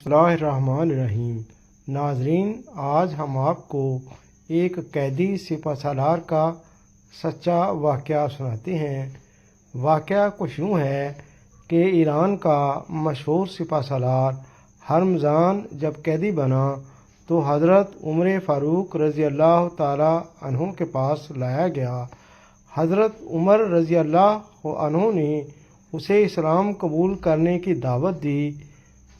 बिस्मिल्लाहिर्रहमानिर्रहीम। नाजरीन, आज हम आपको एक कैदी सिपह सालार का सच्चा वाक़या सुनाते हैं। वाक़या कुछ यूँ है कि ईरान का मशहूर सिपह सालार हरमज़ान जब कैदी बना तो हज़रत उमर फ़ारूक रज़ी अल्लाह ताला अन्हु के पास लाया गया। हज़रत उमर रज़ी अल्लाह अन्हु ने उसे इस्लाम कबूल करने की दावत दी,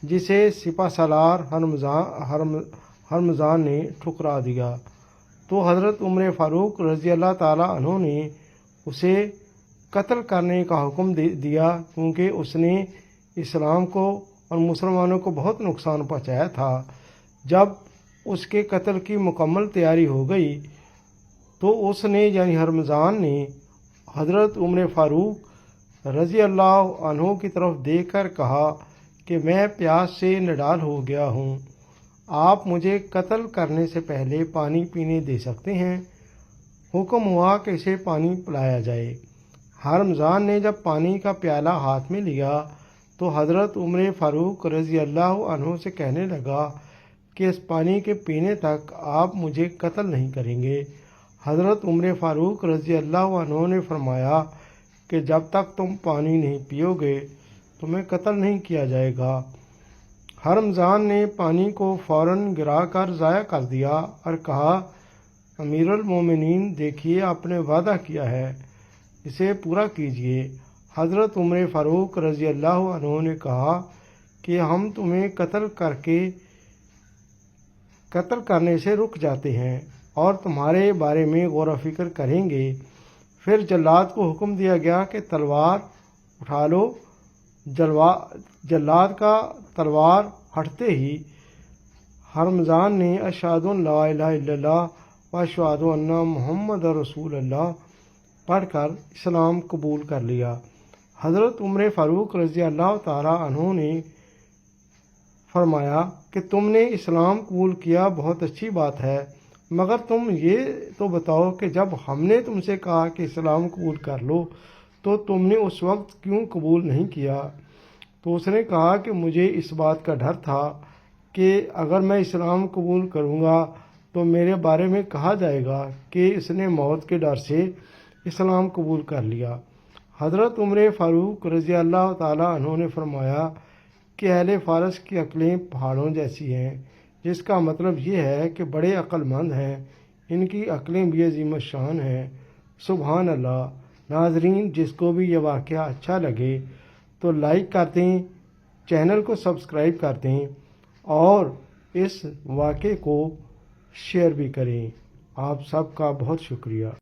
जिसे सिपह सालार हरमज़ान ने ठुकरा दिया। तो हज़रत उमर फ़ारूक रज़ी अल्लाह ताला अन्हु ने उसे कत्ल करने का हुक्म दिया, क्योंकि उसने इस्लाम को और मुसलमानों को बहुत नुकसान पहुँचाया था। जब उसके कत्ल की मुकम्मल तैयारी हो गई तो उसने यानी हरमज़ान ने हज़रत उमर फ़ारूक रज़ी अल्लाह अन्हु की तरफ देखकर कहा कि मैं प्यास से निडाल हो गया हूँ, आप मुझे कत्ल करने से पहले पानी पीने दे सकते हैं। हुक्म हुआ कि इसे पानी पिलाया जाए। हरमज़ान ने जब पानी का प्याला हाथ में लिया तो हज़रत उमर फ़ारूक रज़ी अल्लाह अन्हु से कहने लगा कि इस पानी के पीने तक आप मुझे कत्ल नहीं करेंगे। हज़रत उमर फ़ारूक रज़ी अल्लाह अन्हु ने फरमाया कि जब तक तुम पानी नहीं पियोगे तुम्हें कत्ल नहीं किया जाएगा। हरमज़ान ने पानी को फ़ौरन गिराकर ज़ाया कर दिया और कहा, अमीरुल मोमिनीन, देखिए आपने वादा किया है, इसे पूरा कीजिए। हज़रत उमर फ़ारूक रज़ी अल्लाह अन्हु ने कहा कि हम तुम्हें कत्ल करने से रुक जाते हैं और तुम्हारे बारे में गौर व फिक्र करेंगे। फिर जल्लाद को हुक्म दिया गया कि तलवार उठा लो। जल्लाद का तलवार हटते ही हरमज़ान ने अशहदु अल्ला इलाहा इल्लल्लाह व अशहदु अन्ना मुहम्मद रसूलुल्लाह पढ़कर इस्लाम कबूल कर लिया। हज़रत उमर फ़ारूक रज़ी अल्लाह ताला अन्हु ने फरमाया कि तुमने इस्लाम कबूल किया, बहुत अच्छी बात है, मगर तुम ये तो बताओ कि जब हमने तुमसे कहा कि इस्लाम कबूल कर लो तो तुमने उस वक्त क्यों कबूल नहीं किया। तो उसने कहा कि मुझे इस बात का डर था कि अगर मैं इस्लाम कबूल करूँगा तो मेरे बारे में कहा जाएगा कि इसने मौत के डर से इस्लाम कबूल कर लिया। हज़रत उमर फ़ारूक रज़ी अल्लाह ताला अन्हु ने फरमाया कि अहले फ़ारस की अक्लें पहाड़ों जैसी हैं, जिसका मतलब ये है कि बड़े अक्लमंद हैं, इनकी अक्लें भी अज़ीम शान हैं। सुभान अल्लाह। नाज़रीन, जिसको भी ये वाक़या अच्छा लगे तो लाइक कर दें, चैनल को सब्सक्राइब कर दें और इस वाक़े को शेयर भी करें। आप सबका बहुत शुक्रिया।